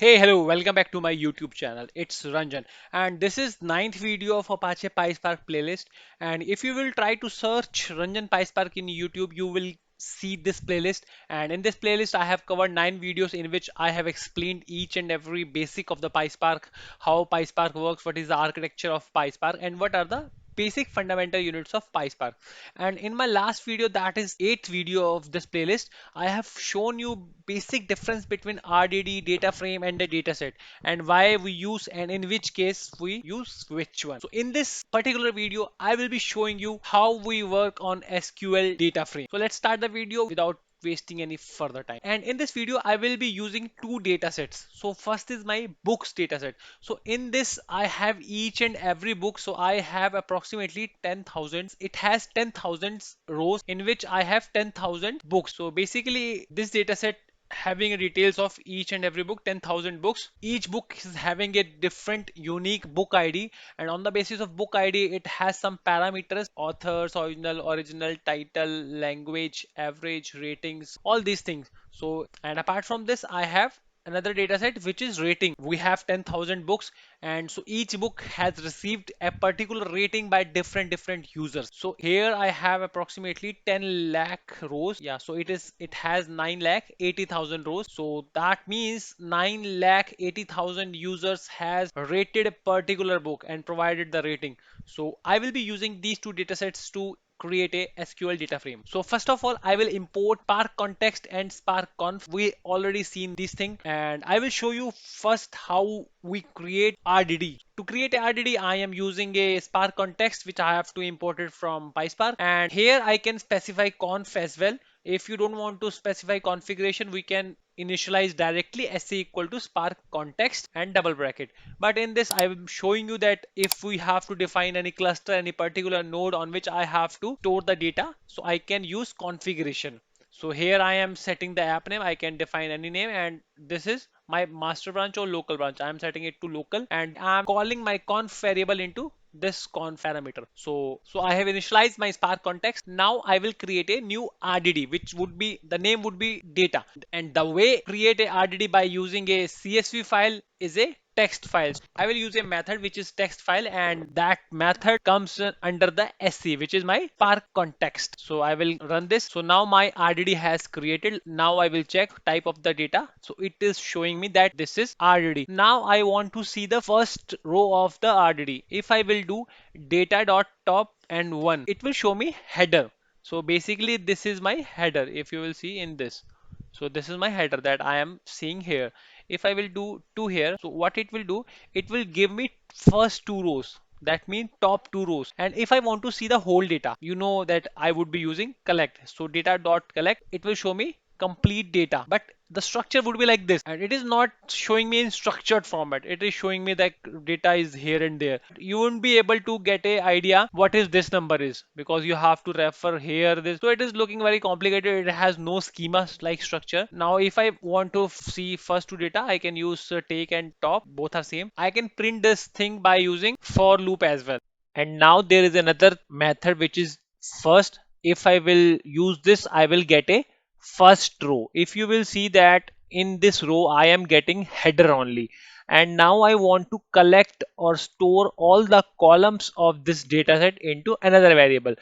Hey, hello, welcome back to my YouTube channel. It's Ranjan, and this is ninth video of Apache PySpark playlist. And if you will try to search Ranjan PySpark in YouTube, you will see this playlist. And in this playlist, I have covered 9 videos in which I have explained each and every basic of the PySpark, how PySpark works, what is the architecture of PySpark, and what are the basic fundamental units of PySpark. And in my last video, that is eighth video of this playlist, I have shown you basic difference between RDD, data frame, and the dataset, and why we use and in which case we use which one. So in this particular video, I will be showing you how we work on SQL data frame. So let's start the video without wasting any further time. And in this video, I will be using two data sets. So first is my books data set. So in this, I have each and every book. So I have approximately 10,000. It has 10,000 rows in which I have 10,000 books. So basically this data set having details of each and every book, 10,000 books. Each book is having a different unique book ID, and on the basis of book ID it has some parameters: authors, original title, language, average, ratings, all these things. So, and apart from this, I have another data set which is rating. We have 10,000 books, and so each book has received a particular rating by different users. So here I have approximately 10 lakh rows. Yeah, so it has 9 lakh 80,000 rows. So that means 9 lakh 80,000 users has rated a particular book and provided the rating. So I will be using these two data sets to create a SQL data frame. So first of all, I will import Spark context and Spark conf. We already seen this thing, and I will show you first how we create RDD. To create a RDD, I am using a Spark context which I have to import it from PySpark, and here I can specify conf as well. If you don't want to specify configuration, we can initialize directly sc equal to spark context and double bracket. But in this, I'm showing you that if we have to define any cluster, any particular node on which I have to store the data, so I can use configuration. So here I am setting the app name. I can define any name, and this is my master branch or local branch. I am setting it to local, and I'm calling my conf variable into this conf parameter. So I have initialized my Spark context. Now I will create a new RDD, which would be, the name would be data. And the way create a RDD by using a CSV file is a text files. I will use a method which is text file, and that method comes under the SC, which is my Spark context. So I will run this. So now my RDD has created. Now I will check type of the data. So it is showing me that this is RDD. Now I want to see the first row of the RDD. If I will do data dot top and 1, it will show me header. So basically this is my header, if you will see in this. So this is my header that I am seeing here. If I will do 2 here, so what it will do, it will give me first 2 rows. That means top 2 rows. And if I want to see the whole data, you know that I would be using collect. So data dot collect, it will show me complete data. But the structure would be like this, and it is not showing me in structured format. It is showing me that data is here and there. You won't be able to get a idea what is this number is, because you have to refer here this. So it is looking very complicated. It has no schema like structure. Now if I want to see first two data, I can use take and top, both are same. I can print this thing by using for loop as well. And now there is another method which is first. If I will use this, I will get a first row. If you will see that in this row I am getting header only, and now I want to collect or store all the columns of this dataset into another variable.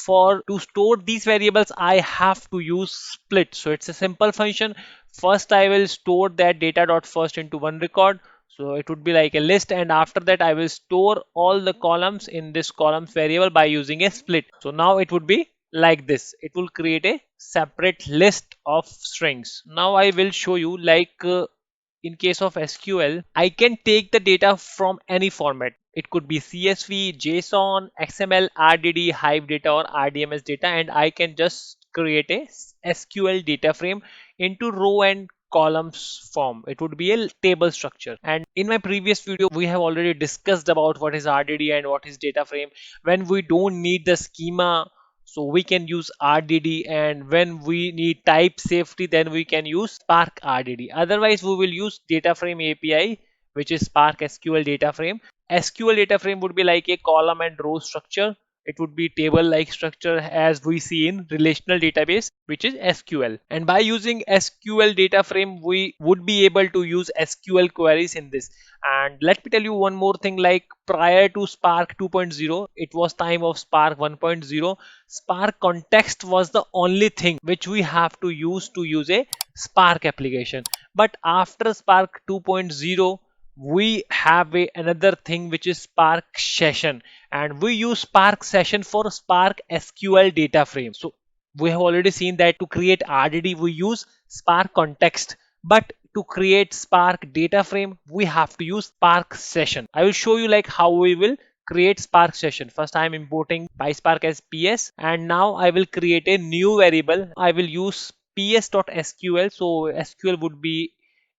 For to store these variables, I have to use split. So it's a simple function. First I will store that data dot first into one record, so it would be like a list, and after that I will store all the columns in this columns variable by using a split. So now it would be like this. It will create a separate list of strings. Now I will show you, like in case of SQL, I can take the data from any format. It could be CSV, JSON, XML, RDD, Hive data, or RDMS data, and I can just create a SQL data frame into row and columns form. It would be a table structure. And in my previous video, we have already discussed about what is RDD and what is data frame. When we don't need the schema, so we can use RDD, and when we need type safety, then we can use Spark RDD. Otherwise, we will use data frame API, which is Spark SQL data frame. SQL data frame would be like a column and row structure, it would be table like structure as we see in relational database, which is SQL. And by using SQL data frame, we would be able to use SQL queries in this. And let me tell you one more thing, like prior to Spark 2.0, it was time of Spark 1.0. Spark context was the only thing which we have to use a Spark application. But after Spark 2.0, we have another thing which is Spark Session, and we use Spark Session for Spark SQL data frame. So we have already seen that to create RDD we use Spark context, but to create Spark data frame we have to use Spark Session. I will show you like how we will create Spark Session. First I am importing PySpark as PS, and now I will create a new variable. I will use ps.sql. So SQL would be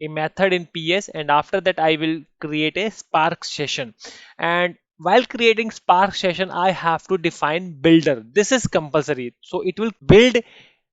a method in PS, and after that I will create a Spark session. And while creating Spark session, I have to define builder. This is compulsory. So it will build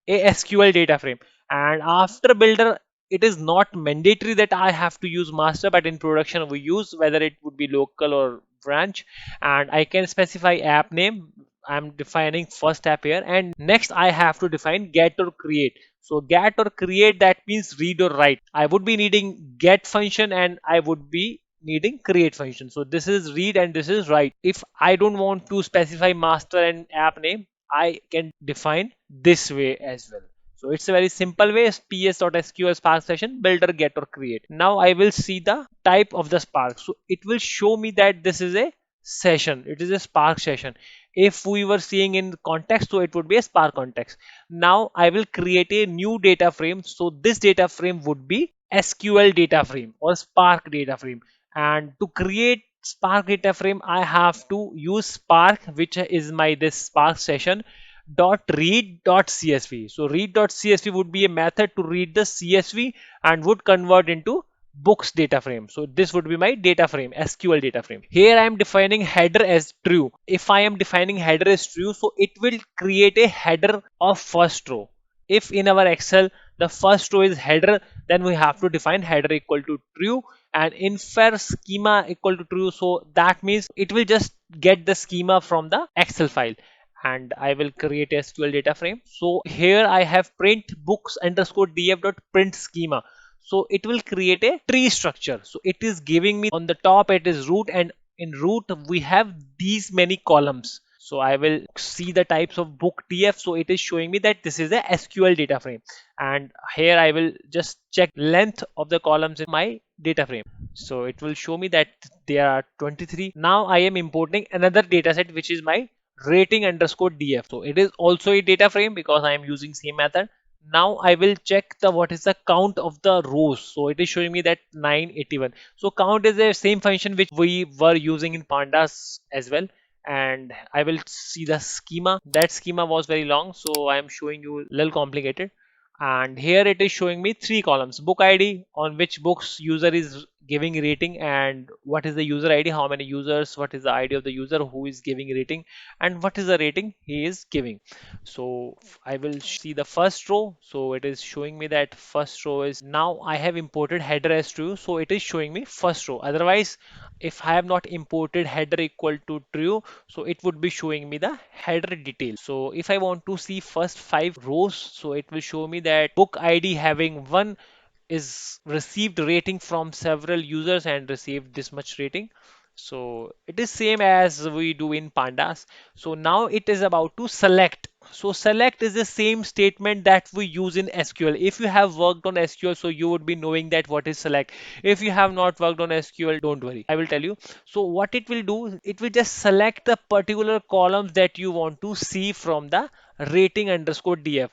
a SQL data frame. And after builder, it is not mandatory that I have to use master, but in production we use whether it would be local or branch. And I can specify app name. I'm defining first app here, and next I have to define get or create. So get or create, that means read or write. I would be needing get function and I would be needing create function. So this is read and this is write. If I don't want to specify master and app name, I can define this way as well. So it's a very simple way: ps.sql Spark session builder get or create. Now I will see the type of the Spark. So it will show me that this is a session. It is a Spark session. If we were seeing in context, so it would be a Spark context. Now I will create a new data frame. So this data frame would be SQL data frame or Spark data frame. And to create Spark data frame, I have to use Spark, which is my this Spark session dot read dot csv. So read dot csv would be a method to read the CSV and would convert into books data frame. So this would be my data frame, SQL data frame. Here I am defining header as true. If I am defining header as true, so it will create a header of first row. If in our Excel the first row is header, then we have to define header equal to true and infer schema equal to true. So that means it will just get the schema from the Excel file. And I will create a SQL data frame. So here I have print books underscore df dot print schema. So it will create a tree structure. So it is giving me on the top it is root, and in root we have these many columns. So I will see the types of book df. So it is showing me that this is a SQL data frame. And here I will just check length of the columns in my data frame. So it will show me that there are 23. Now I am importing another data set, which is my rating underscore df. So it is also a data frame because I am using same method. Now I will check the what is the count of the rows. So it is showing me that 981. So count is the same function which we were using in pandas as well. And I will see the schema. That schema was very long, so I am showing you a little complicated. And here it is showing me three columns: book ID, on which books user is giving rating, and what is the user ID, how many users, what is the ID of the user who is giving rating, and what is the rating he is giving. So I will see the first row. So it is showing me that first row is, now I have imported header as true, so it is showing me first row. Otherwise, if I have not imported header equal to true, so it would be showing me the header detail. So if I want to see first five rows, so it will show me that book ID having one is received rating from several users and received this much rating. So it is same as we do in pandas. So now it is about to select. So select is the same statement that we use in SQL. If you have worked on SQL, so you would be knowing that what is select. If you have not worked on SQL, don't worry, I will tell you. So what it will do, it will just select the particular columns that you want to see from the rating underscore df.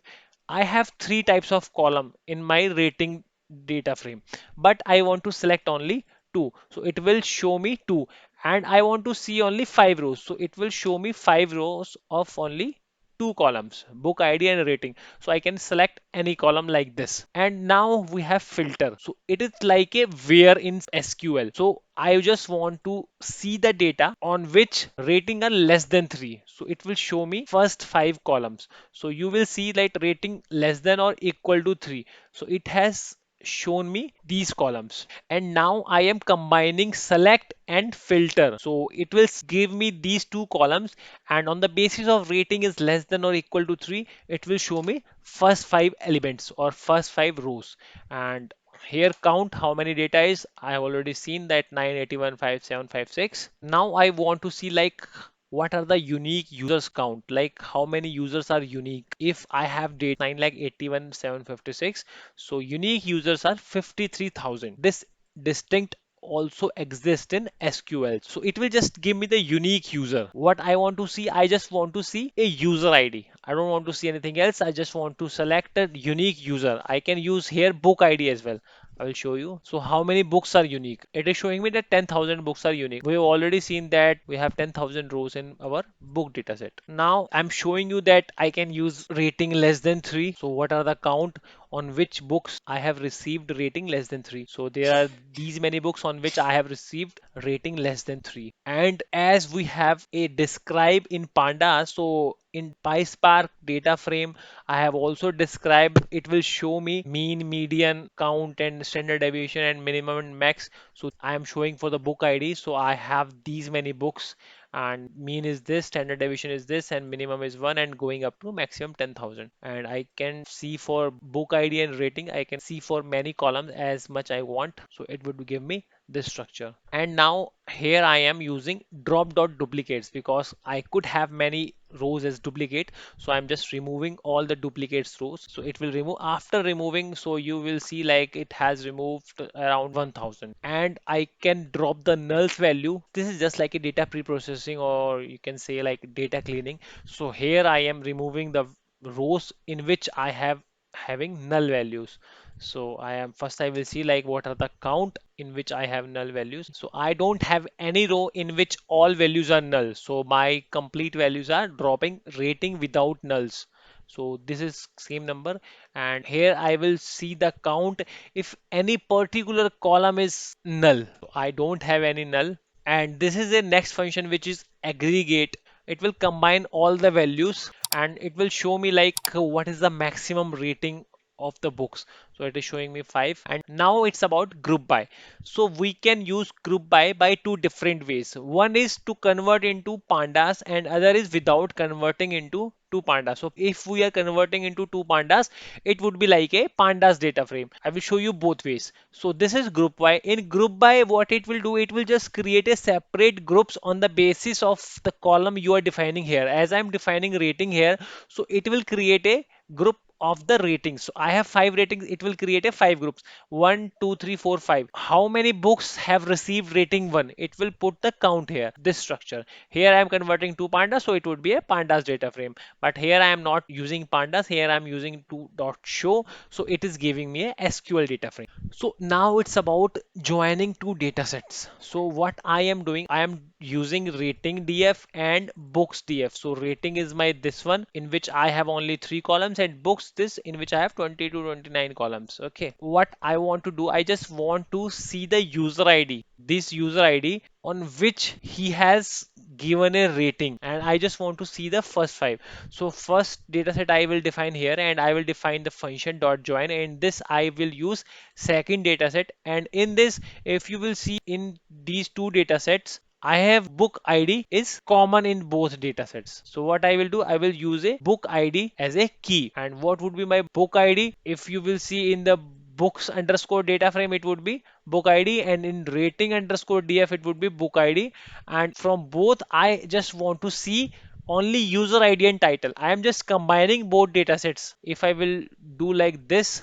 I have three types of column in my rating data frame, but I want to select only two. So it will show me two, and I want to see only five rows. So it will show me five rows of only two columns: book ID and rating. So I can select any column like this. And now we have filter. So it is like a where in SQL. So I just want to see the data on which rating are less than 3. So it will show me first five columns. So you will see like rating less than or equal to 3. So it has shown me these columns. And now I am combining select and filter. So it will give me these two columns, and on the basis of rating is less than or equal to 3, it will show me first 5 elements or first 5 rows. And here count how many data is. I have already seen that 981, 5756. Now I want to see like what are the unique users count, like how many users are unique. If I have data 9,81,756, so unique users are 53,000. This distinct also exists in SQL. So it will just give me the unique user. What I want to see, I just want to see a user ID. I don't want to see anything else. I just want to select a unique user. I can use here book ID as well. I will show you. So how many books are unique? It is showing me that 10,000 books are unique. We have already seen that we have 10,000 rows in our book dataset. Now I'm showing you that I can use rating less than 3. So what are the count on which books I have received rating less than 3? So there are these many books on which I have received rating less than 3. And as we have a describe in Panda, so in PySpark data frame, I have also described it will show me mean, median, count, and standard deviation and minimum and max. So I am showing for the book ID. So I have these many books, and mean is this, standard deviation is this, and minimum is 1, and going up to maximum 10,000. And I can see for book ID and rating, I can see for many columns as much I want. So it would give me this structure. And now here I am using drop dot duplicates because I could have many rows as duplicate. So I'm just removing all the duplicates rows. So it will remove after removing. So you will see like it has removed around 1000, and I can drop the nulls value. This is just like a data pre-processing, or you can say like data cleaning. So here I am removing the rows in which I have having null values. So I will see like what are the count in which I have null values. So I don't have any row in which all values are null. So my complete values are dropping rating without nulls. So this is same number, and here I will see the count if any particular column is null. So I don't have any null, and this is the next function which is aggregate. It will combine all the values and it will show me like what is the maximum rating of the books. So it is showing me 5. And now it's about group by. So we can use group by two different ways. One is to convert into pandas and other is without converting into two pandas. So if we are converting into two pandas, it would be like a pandas data frame. I will show you both ways. So this is group by. In group by, what it will do, it will just create a separate groups on the basis of the column you are defining here. As I'm defining rating here, so it will create a group of the ratings. So I have 5 ratings, it will create a 5 groups. 1, 2, 3, 4, 5. How many books have received rating 1? It will put the count here, this structure. Here I am converting to pandas, so it would be a pandas data frame. But here I am not using pandas, here I am using to dot show. So it is giving me a SQL data frame. So now it's about joining two data sets. So what I am doing, I am using rating df and books df. So rating is my this one in which I have only 3 columns, and books this in which I have 20 to 29 columns. Okay, what I want to do, I just want to see the user ID, this user ID on which he has given a rating, and I just want to see the first 5. So first data set I will define here, and I will define the function dot join, and this I will use second data set. And in this, if you will see in these two data sets, I have book ID is common in both data sets. So what I will do, I will use a book ID as a key. And what would be my book ID? If you will see in the books underscore data frame, it would be book ID, and in rating underscore df, it would be book ID. And from both, I just want to see only user ID and title. I am just combining both data sets. If I will do like this,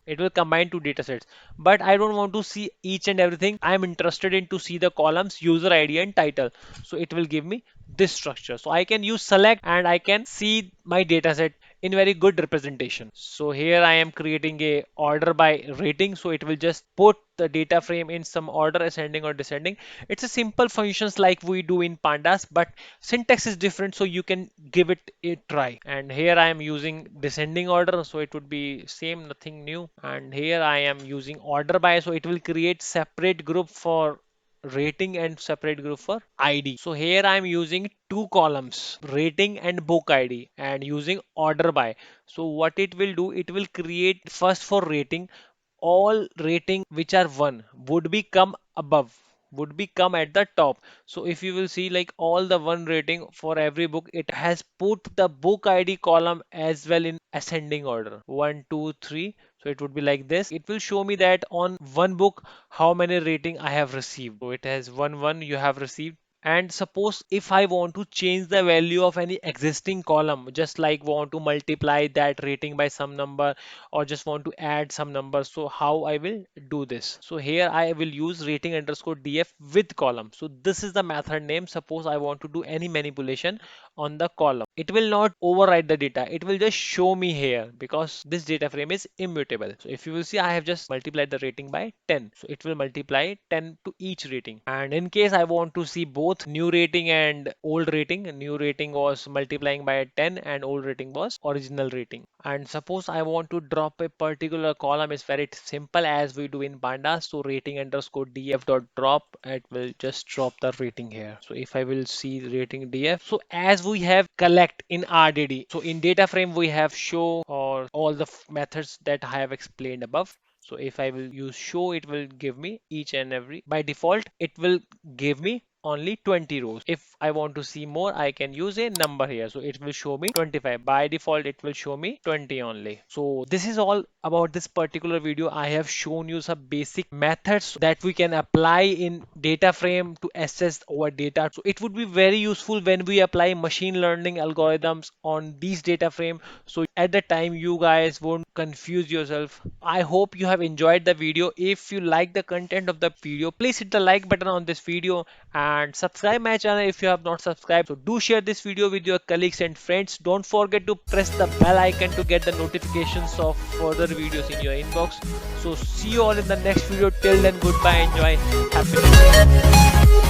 it will combine two data sets, but I don't want to see each and everything. I am interested in to see the columns user ID and title. So it will give me this structure. So I can use select and I can see my data set in very good representation. So here I am creating a order by rating. So it will just put the data frame in some order, ascending or descending. It's a simple functions like we do in pandas, but syntax is different, so you can give it a try. And here I am using descending order, so it would be same, nothing new. And here I am using order by, so it will create separate group for rating and separate group for ID. So here I'm using two columns, rating and book ID, and using order by. So what it will do, it will create first for rating, all rating which are 1 would be come above, would be come at the top. So if you will see like all the 1 rating for every book, it has put the book ID column as well in ascending order, 1 2 3. So it would be like this. It will show me that on one book how many rating I have received. So it has 1 1 you have received. And suppose if I want to change the value of any existing column, just like want to multiply that rating by some number, or just want to add some numbers, so how I will do this? So here I will use rating underscore df with column. So this is the method name. Suppose I want to do any manipulation on the column, it will not override the data, it will just show me here because this data frame is immutable. So if you will see, I have just multiplied the rating by 10, so it will multiply 10 to each rating. And in case I want to see both new rating and old rating, new rating was multiplying by 10 and old rating was original rating. And suppose I want to drop a particular column, is very simple as we do in pandas. So rating underscore df dot drop, it will just drop the rating here. So if I will see rating df, so as we have collect in RDD, so in data frame we have show or all the methods that I have explained above. So if I will use show, it will give me each and every. By default, it will give me only 20 rows. If I want to see more, I can use a number here. So it will show me 25. By default, it will show me 20 only. So this is all about this particular video. I have shown you some basic methods that we can apply in data frame to assess our data. So it would be very useful when we apply machine learning algorithms on these data frame. So at the time you guys won't confuse yourself. I hope you have enjoyed the video. If you like the content of the video, please hit the like button on this video and subscribe my channel if you have not subscribed. So do share this video with your colleagues and friends. Don't forget to press the bell icon to get the notifications of further videos in your inbox. So see you all in the next video. Till then, goodbye, enjoy, happiness.